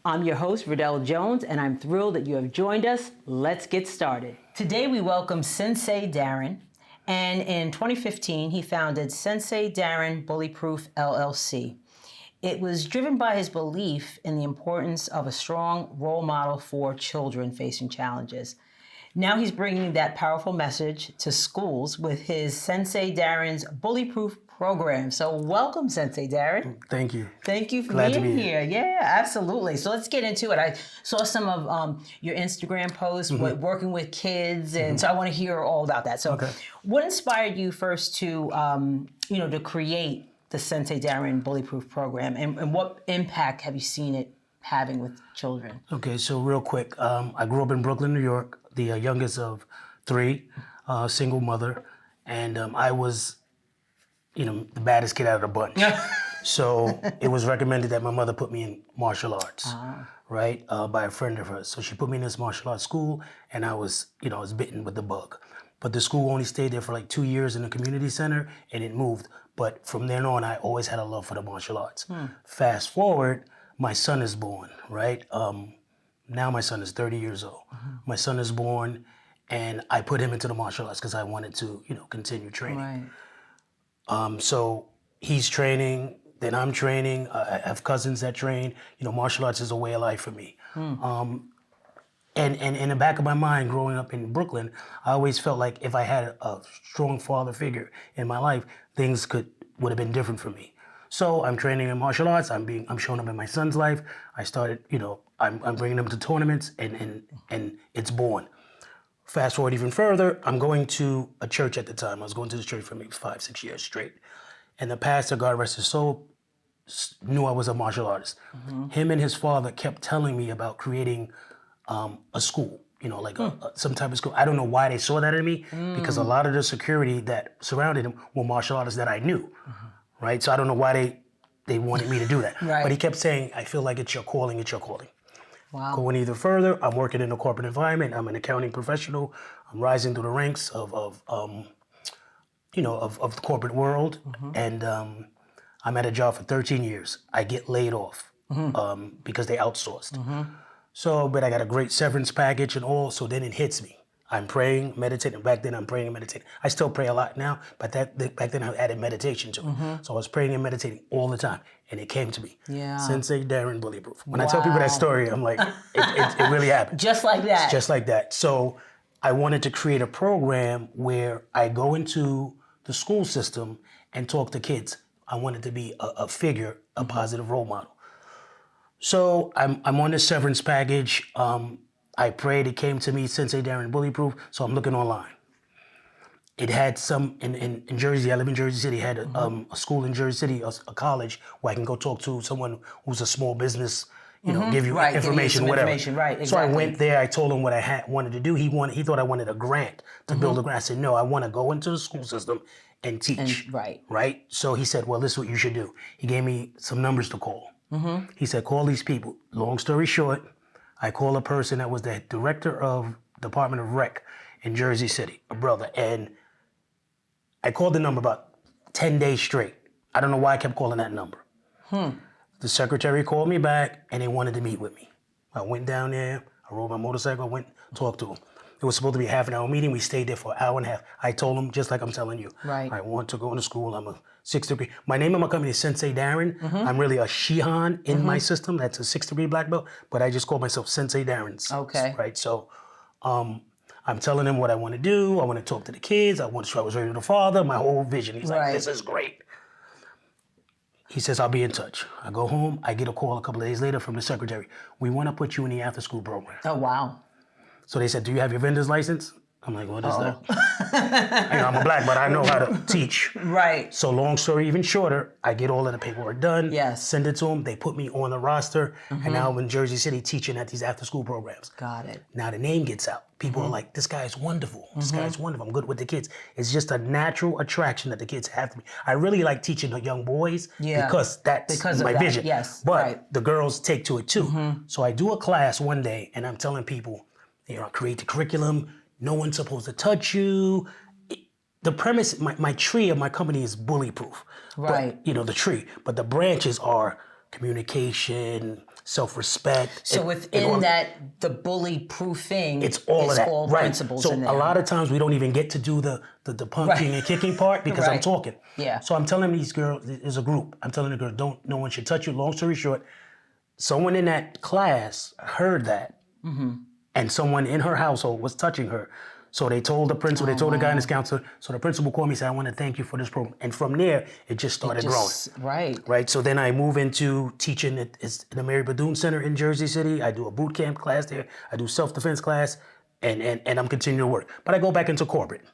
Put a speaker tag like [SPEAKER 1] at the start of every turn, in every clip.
[SPEAKER 1] I'm your host, Verdel Jones, and I'm thrilled that you have joined us. Let's get started. Today we welcome Sensei Darren, and in 2015 he founded Sensei Darren BullyProof LLC. It was driven by his belief in the importance of a strong role model for children facing challenges. Now he's bringing that powerful message to schools with his Sensei Darren's BullyProof program. So welcome, Sensei Darren.
[SPEAKER 2] Thank you.
[SPEAKER 1] Thank you for
[SPEAKER 2] Glad to
[SPEAKER 1] being
[SPEAKER 2] be
[SPEAKER 1] here. Yeah, absolutely. So let's get into it. I saw some of your Instagram posts working with kids, and so I want to hear all about that. So what inspired you first to, to create the Sensei Darren BullyProof program, and what impact have you seen it having with children?
[SPEAKER 2] Okay, so real quick, I grew up in Brooklyn, New York, the youngest of three, single mother, and I was, the baddest kid out of the bunch. So it was recommended that my mother put me in martial arts, right, by a friend of hers. So she put me in this martial arts school, and I was bitten with the bug. But the school only stayed there for like 2 years in the community center, and it moved. But from then on, I always had a love for the martial arts. Fast forward, my son is born, right? Now my son is 30 years old. My son is born, and I put him into the martial arts because I wanted to, continue training.
[SPEAKER 1] Right.
[SPEAKER 2] So he's training, then I'm training. I have cousins that train. Martial arts is a way of life for me. And in the back of my mind, growing up in Brooklyn, I always felt like if I had a strong father figure in my life, things would have been different for me. So I'm training in martial arts. I'm showing up in my son's life. I started, I'm bringing him to tournaments, and it's born. Fast forward even further, I'm going to a church at the time. I was going to the church for maybe 5-6 years straight. And the pastor, God rest his soul, knew I was a martial artist. Him and his father kept telling me about creating a school, some type of school. I don't know why they saw that in me, because a lot of the security that surrounded him were martial artists that I knew, right? So I don't know why they wanted me to do that.
[SPEAKER 1] Right.
[SPEAKER 2] But he kept saying, I feel like it's your calling, it's your calling.
[SPEAKER 1] Wow.
[SPEAKER 2] Going even further, I'm working in a corporate environment. I'm an accounting professional. I'm rising through the ranks of the corporate world. And I'm at a job for 13 years. I get laid off because they outsourced. So, but I got a great severance package and all, so then it hits me. I'm praying, meditating. Back then I'm praying and meditating. I still pray a lot now, but back then I added meditation to it. So I was praying and meditating all the time, and it came to me.
[SPEAKER 1] Yeah.
[SPEAKER 2] Sensei Darren BullyProof. When I tell people that story, I'm like, it really happened.
[SPEAKER 1] Just like that.
[SPEAKER 2] It's just like that. So I wanted to create a program where I go into the school system and talk to kids. I wanted to be a figure, a positive role model. So I'm on this severance package. I prayed, it came to me, Sensei Darren BullyProof, so I'm looking online. It had some, in Jersey, I live in Jersey City, had a school in Jersey City, a college, where I can go talk to someone who's a small business, give you information, whatever.
[SPEAKER 1] Right, exactly.
[SPEAKER 2] So I went there, I told him what I wanted to do. He thought I wanted a grant to build a grant. I said, no, I want to go into the school system and teach. Right? So he said, well, this is what you should do. He gave me some numbers to call. He said, call these people. Long story short, I called a person that was the director of Department of Rec in Jersey City, a brother, and I called the number about 10 days straight. I don't know why I kept calling that number. The secretary called me back, and they wanted to meet with me. I went down there, I rode my motorcycle, I went, talked to them. It was supposed to be a half an hour meeting. We stayed there for an hour and a half. I told them, just like I'm telling you, I want to go into school. I'm a 6th degree. My name of my company is Sensei Darren. I'm really a Shihan in my system. That's a 6th degree black belt, but I just call myself Sensei Darren.
[SPEAKER 1] Okay.
[SPEAKER 2] Right, so I'm telling them what I want to do. I want to talk to the kids. I want to show I was ready to the father, my whole vision. He's like, this is great. He says, I'll be in touch. I go home. I get a call a couple of days later from the secretary. We want to put you in the after school program.
[SPEAKER 1] Oh, wow.
[SPEAKER 2] So they said, do you have your vendor's license? I'm like, what is that? I'm a black, but I know how to teach.
[SPEAKER 1] Right.
[SPEAKER 2] So long story even shorter, I get all of the paperwork done,
[SPEAKER 1] Yes.
[SPEAKER 2] send it to them. They put me on the roster, and now I'm in Jersey City teaching at these after-school programs.
[SPEAKER 1] Got it.
[SPEAKER 2] Now the name gets out. People are like, this guy is wonderful. This guy is wonderful. I'm good with the kids. It's just a natural attraction that the kids have to me. I really like teaching the young boys because that's my vision.
[SPEAKER 1] Yes.
[SPEAKER 2] But the girls take to it too. So I do a class one day, and I'm telling people, create the curriculum. No one's supposed to touch you. The premise, my tree of my company is BullyProof.
[SPEAKER 1] Right.
[SPEAKER 2] But, the tree. But the branches are communication, self-respect.
[SPEAKER 1] So within that, the bully-proofing,
[SPEAKER 2] it's all of that, right?
[SPEAKER 1] principles
[SPEAKER 2] So
[SPEAKER 1] in there.
[SPEAKER 2] a lot of times we don't even get to do the punking and kicking part because I'm talking.
[SPEAKER 1] Yeah.
[SPEAKER 2] So I'm telling these girls, there's a group. I'm telling the girl, no one should touch you. Long story short, someone in that class heard that, and someone in her household was touching her. So they told the principal, they told the guidance counselor. So the principal called me and said, I want to thank you for this program. And from there, it just started growing. Right. So then I move into teaching at the Mary Badoon Center in Jersey City. I do a boot camp class there. I do self-defense class, and I'm continuing to work. But I go back into corporate.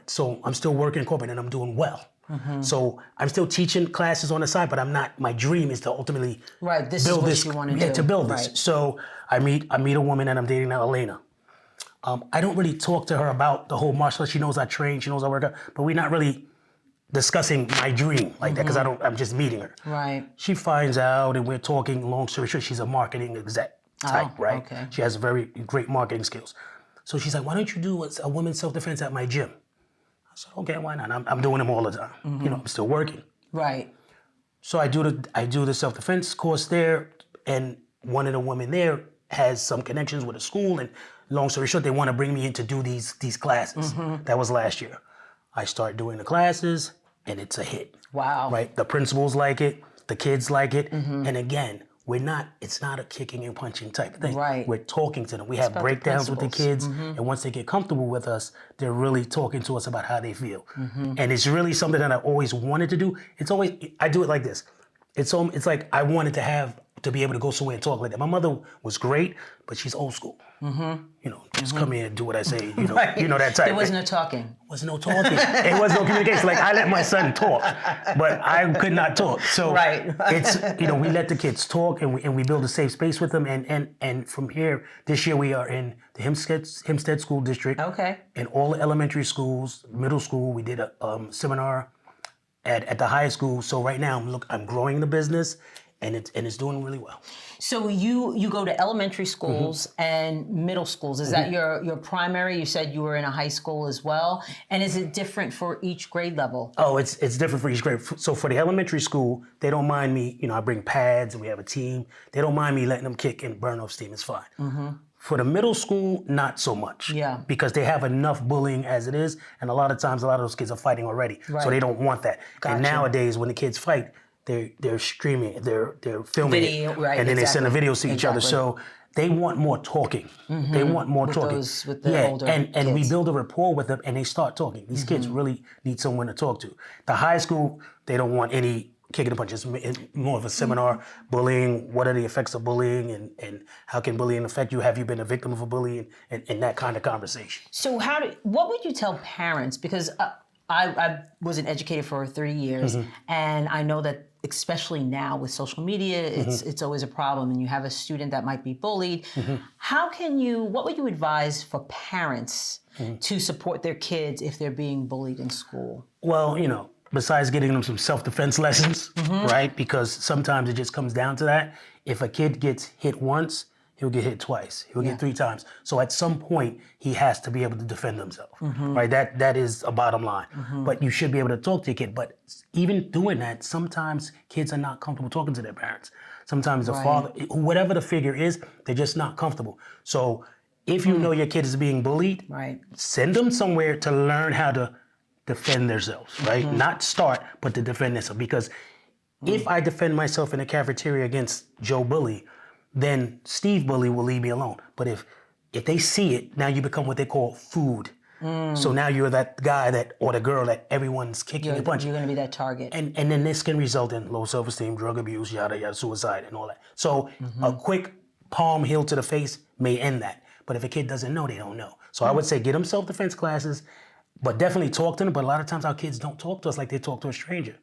[SPEAKER 2] So I'm still working corporate, and I'm doing well. So I'm still teaching classes on the side, but I'm not. My dream is to ultimately build this. You want to do. To build this. So I meet a woman that I'm dating now, Elena. I don't really talk to her about the whole martial arts. She knows I train. She knows I work out, but we're not really discussing my dream like that because I'm just meeting her.
[SPEAKER 1] Right.
[SPEAKER 2] She finds out, and we're talking. Long story short, she's a marketing exec type, right?
[SPEAKER 1] Okay.
[SPEAKER 2] She has very great marketing skills. So she's like, why don't you do a women's self-defense at my gym? I said, okay, why not? I'm doing them all the time. I'm still working.
[SPEAKER 1] Right.
[SPEAKER 2] So I do the self-defense course there, and one of the women there has some connections with a school, and long story short, they want to bring me in to do these classes. That was last year. I start doing the classes, and it's a hit.
[SPEAKER 1] Wow.
[SPEAKER 2] Right? The principals like it, the kids like it, and again, it's not a kicking and punching type of thing.
[SPEAKER 1] Right.
[SPEAKER 2] We're talking to them. We have breakdowns with the kids, and once they get comfortable with us, they're really talking to us about how they feel. And it's really something that I always wanted to do. I do it like this. It's like I wanted to be able to go somewhere and talk like that. My mother was great, but she's old school. Just come here and do what I say. You know that type.
[SPEAKER 1] There was no talking.
[SPEAKER 2] Was no talking. It was no communication. Like I let my son talk, but I could not talk. So it's we let the kids talk, and we build a safe space with them. And from here, this year we are in the Hempstead School District.
[SPEAKER 1] Okay.
[SPEAKER 2] In all the elementary schools, middle school. We did a seminar at the high school. So right now I'm growing the business. And it's doing really well.
[SPEAKER 1] So you go to elementary schools and middle schools. Is that your primary? You said you were in a high school as well. And is it different for each grade level?
[SPEAKER 2] Oh, it's different for each grade. So for the elementary school, they don't mind me. I bring pads and we have a team. They don't mind me letting them kick and burn off steam. It's fine. For the middle school, not so much.
[SPEAKER 1] Yeah.
[SPEAKER 2] Because they have enough bullying as it is, and a lot of times those kids are fighting already. So they don't want that.
[SPEAKER 1] Gotcha.
[SPEAKER 2] And nowadays, when the kids fight, they're streaming, they're filming
[SPEAKER 1] Video,
[SPEAKER 2] it,
[SPEAKER 1] right,
[SPEAKER 2] and then they send the videos to each other. So they want more talking. They want more talking.
[SPEAKER 1] With the older
[SPEAKER 2] and we build a rapport with them, and they start talking. These kids really need someone to talk to. The high school, they don't want any kicking and punches. It's more of a seminar, bullying. What are the effects of bullying, and how can bullying affect you? Have you been a victim of a bullying, and that kind of conversation.
[SPEAKER 1] So what would you tell parents? Because I was an educator for 3 years, and I know that especially now with social media, it's always a problem, and you have a student that might be bullied. What would you advise for parents to support their kids if they're being bullied in school?
[SPEAKER 2] Well, besides getting them some self-defense lessons, right? Because sometimes it just comes down to that. If a kid gets hit once, he'll get hit twice. He'll get 3 times. So at some point, he has to be able to defend himself, right? That is a bottom line. But you should be able to talk to your kid. But even doing that, sometimes kids are not comfortable talking to their parents. Sometimes the father, whatever the figure is, they're just not comfortable. So if you know your kid is being bullied, send them somewhere to learn how to defend themselves, right? Not start, but to defend themselves. Because if I defend myself in the cafeteria against Joe Bully, then Steve Bully will leave me alone. But if they see it, now you become what they call food. So now you're that guy or the girl that everyone's kicking and punching.
[SPEAKER 1] You're going to be that target.
[SPEAKER 2] And then this can result in low self-esteem, drug abuse, yada, yada, suicide, and all that. So a quick palm heel to the face may end that. But if a kid doesn't know, they don't know. So I would say get them self-defense classes, but definitely talk to them. But a lot of times our kids don't talk to us like they talk to a stranger.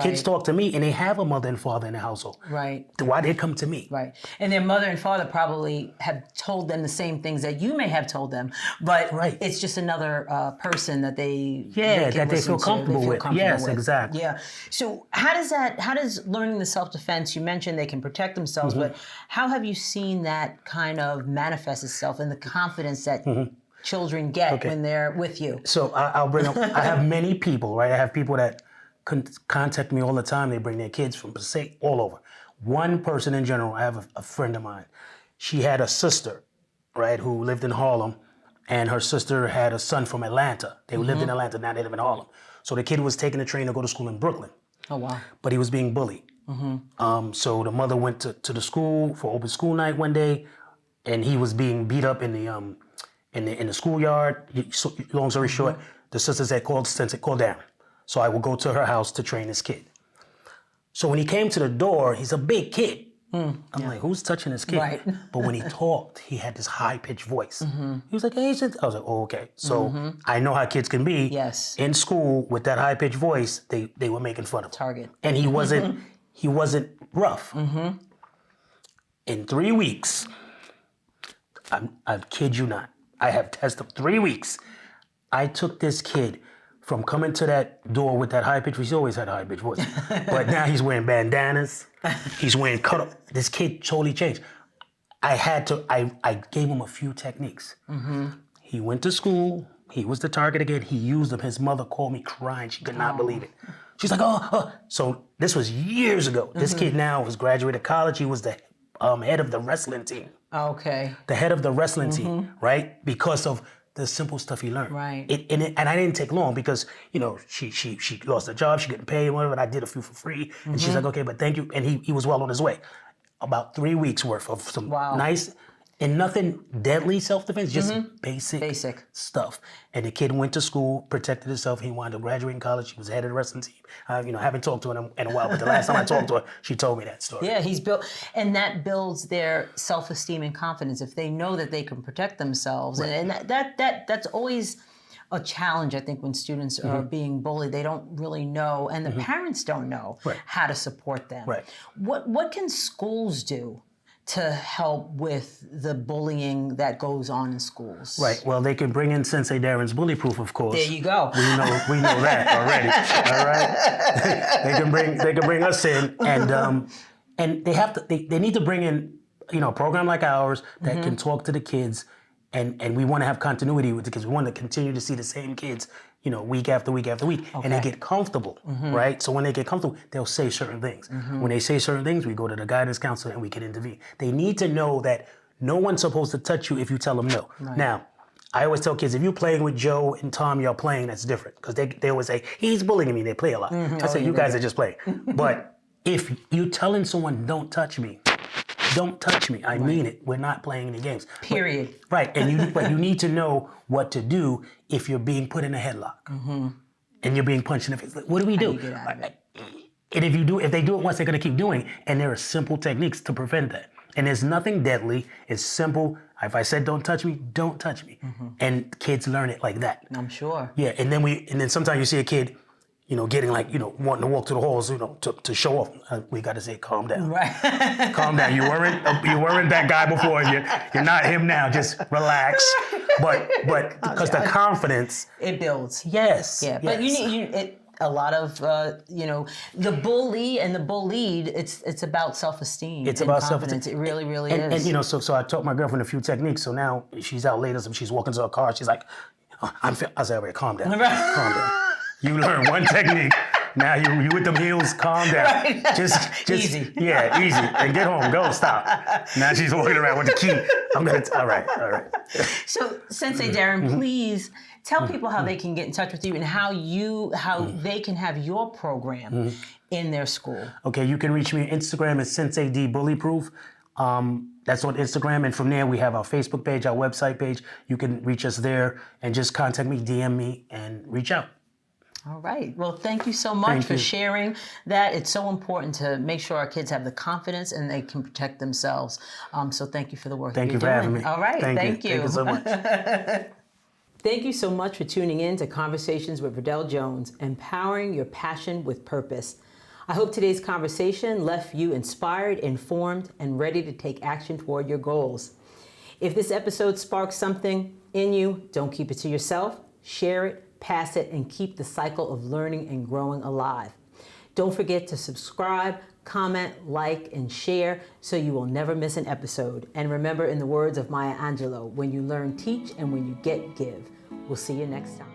[SPEAKER 2] Kids talk to me, and they have a mother and father in the household. Why they come to me?
[SPEAKER 1] And their mother and father probably have told them the same things that you may have told them, but it's just another person that they
[SPEAKER 2] feel comfortable with. Yes, exactly.
[SPEAKER 1] Yeah. So how does learning the self-defense? You mentioned they can protect themselves, but how have you seen that kind of manifest itself in the confidence that children get when they're with you?
[SPEAKER 2] So I'll bring up. I have many people. I have people that contact me all the time. They bring their kids from Passaic, all over. one person in general. I have a friend of mine. She had a sister, right, who lived in Harlem, and her sister had a son from Atlanta. They lived in Atlanta, now they live in Harlem. So the kid was taking the train to go to school in Brooklyn.
[SPEAKER 1] Oh, wow.
[SPEAKER 2] But he was being bullied. So the mother went to the school for open school night one day, and he was being beat up in the schoolyard. So, long story short, the sister said, call Darren. So I will go to her house to train this kid. So when he came to the door, he's a big kid. I'm like, who's touching this kid?
[SPEAKER 1] Right.
[SPEAKER 2] But when he talked, he had this high-pitched voice. He was like, hey, I was like, oh, okay. So I know how kids can be.
[SPEAKER 1] Yes.
[SPEAKER 2] In school, with that high-pitched voice, they were making fun of him.
[SPEAKER 1] Target.
[SPEAKER 2] And he wasn't rough. In 3 weeks, I kid you not, I have tested 3 weeks. I took this kid from coming to that door with that high pitch. He's always had a high pitch voice, but now he's wearing bandanas. He's wearing cut-up. This kid totally changed. I gave him a few techniques. He went to school. He was the target again. He used them. His mother called me crying. She could not believe it. She's like, oh. So this was years ago. This kid now has graduated college. He was the head of the wrestling team.
[SPEAKER 1] Okay.
[SPEAKER 2] The head of the wrestling team, right? Because of the simple stuff he learned.
[SPEAKER 1] Right.
[SPEAKER 2] And I didn't take long because, she lost her job, she couldn't pay whatever, and I did a few for free. And she's like, okay, but thank you. And he was well on his way. About 3 weeks worth of some nice, and nothing deadly self-defense, just basic stuff. And the kid went to school, protected himself. He wanted to graduate in college. He was head of the wrestling team. I haven't talked to him in a while, but the last time I talked to her, she told me that story.
[SPEAKER 1] Yeah, he's built, and that builds their self-esteem and confidence if they know that they can protect themselves. Right. And that's always a challenge, I think, when students are being bullied. They don't really know, and the parents don't know how to support them.
[SPEAKER 2] Right.
[SPEAKER 1] What can schools do to help with the bullying that goes on in schools?
[SPEAKER 2] Right. Well, they can bring in Sensei Darren's BullyProof, of course.
[SPEAKER 1] There you go.
[SPEAKER 2] We know that already. All right. they can bring us in, and they need to bring in a program like ours that can talk to the kids, and we want to have continuity with it because we want to continue to see the same kids, week after week after week, and they get comfortable, right? So when they get comfortable, they'll say certain things. When they say certain things, we go to the guidance counselor and we can intervene. They need to know that no one's supposed to touch you if you tell them no. Right. Now, I always tell kids, if you're playing with Joe and Tom, you're playing, that's different. Because they always say, he's bullying me, they play a lot. I say, you guys are just playing. But if you're telling someone, don't touch me, I mean it. We're not playing any games.
[SPEAKER 1] Period.
[SPEAKER 2] But you need to know what to do if you're being put in a headlock and you're being punched in the face. Like, what do we do?
[SPEAKER 1] How do you get out of it?
[SPEAKER 2] And if they do it once, they're going to keep doing it. And there are simple techniques to prevent that. And there's nothing deadly. It's simple. If I said don't touch me, don't touch me. And kids learn it like that.
[SPEAKER 1] I'm sure.
[SPEAKER 2] Yeah. And then sometimes you see a kid, getting wanting to walk to the halls, to show off. We got to say, calm down.
[SPEAKER 1] Right.
[SPEAKER 2] Calm down. You weren't that guy before. You're not him now. Just relax. But because the confidence,
[SPEAKER 1] it builds.
[SPEAKER 2] Yes.
[SPEAKER 1] Yeah. But
[SPEAKER 2] yes.
[SPEAKER 1] you need a lot of the bully and the bullied. It's about self-esteem.
[SPEAKER 2] It's
[SPEAKER 1] and
[SPEAKER 2] about
[SPEAKER 1] confidence.
[SPEAKER 2] self-esteem.
[SPEAKER 1] It really
[SPEAKER 2] is.
[SPEAKER 1] And
[SPEAKER 2] so I taught my girlfriend a few techniques. So now she's out later. So she's walking to her car. She's like, I said, all right, calm down. Calm down. You learn one technique. Now you with them heels, calm down.
[SPEAKER 1] Right.
[SPEAKER 2] Just
[SPEAKER 1] easy.
[SPEAKER 2] Yeah, easy. And get home. Go. Stop. Now she's walking around with the key. All right.
[SPEAKER 1] So, Sensei Darren, please tell people how they can get in touch with you and how they can have your program in their school.
[SPEAKER 2] Okay, you can reach me on Instagram at Sensei D BullyProof. That's on Instagram, and from there we have our Facebook page, our website page. You can reach us there and just contact me, DM me, and reach out.
[SPEAKER 1] All right. Well, thank you so much for sharing that. It's so important to make sure our kids have the confidence and they can protect themselves. So thank you for the work that you're doing.
[SPEAKER 2] Thank you for having me.
[SPEAKER 1] All right. Thank you.
[SPEAKER 2] Thank you so much.
[SPEAKER 1] Thank you so much for tuning in to Conversations with Verdel Jones, empowering your passion with purpose. I hope today's conversation left you inspired, informed, and ready to take action toward your goals. If this episode sparks something in you, don't keep it to yourself. Share it, pass it, and keep the cycle of learning and growing alive. Don't forget to subscribe, comment, like, and share so you will never miss an episode. And remember, in the words of Maya Angelou, when you learn, teach, and when you get, give. We'll see you next time.